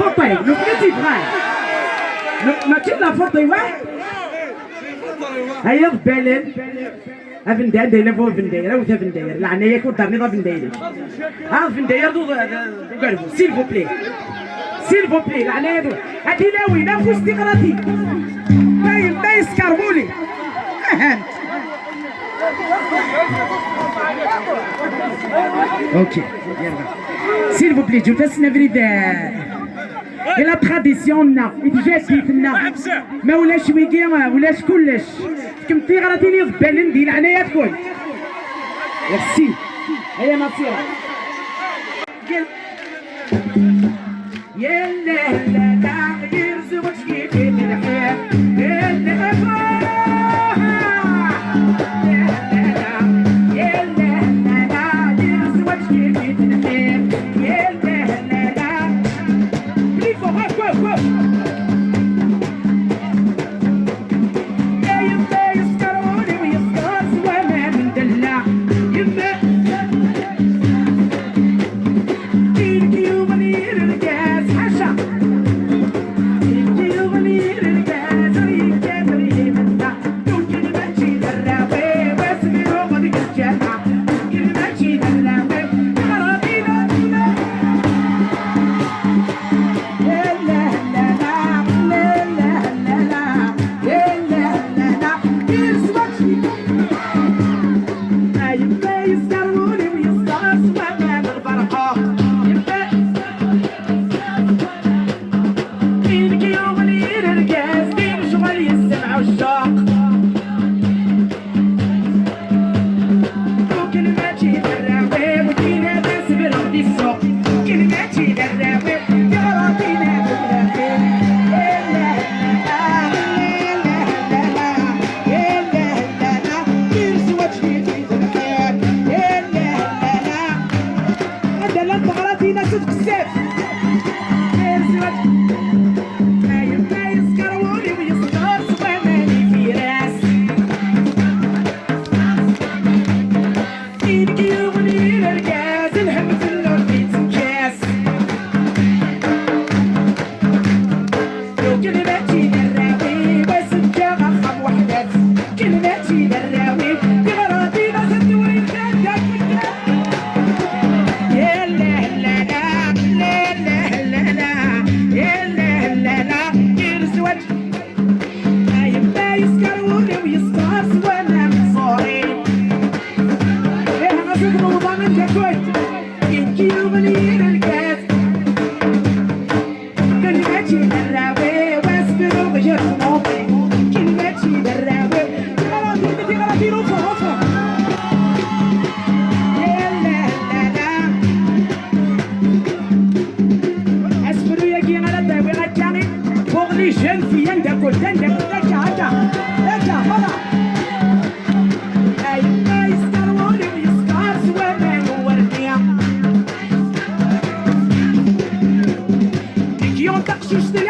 فوطي لو بغيتي بغاي ماشي لا فوطي واحد هيا بالين افندان دايره فوق فندايره وتا فنداير لعنا ياك ودارني ضا فنداير فنداير دو قالوا سيل فو بلي سيل فو بلي لعنا هادو هادي لاوينا فوش ديقراتي ما يسكربولي اوكي يلا سيل فو بلي جو تسنا فريدا إلا تراديسيوننا يتجددنا ما ولاش ويكي ولاش كلش كمتي غراتيني بالين ديال عنايا تكون ميرسي هيا نصيرة يا لا لا لا يرزقك كيف الحياة يا لا Just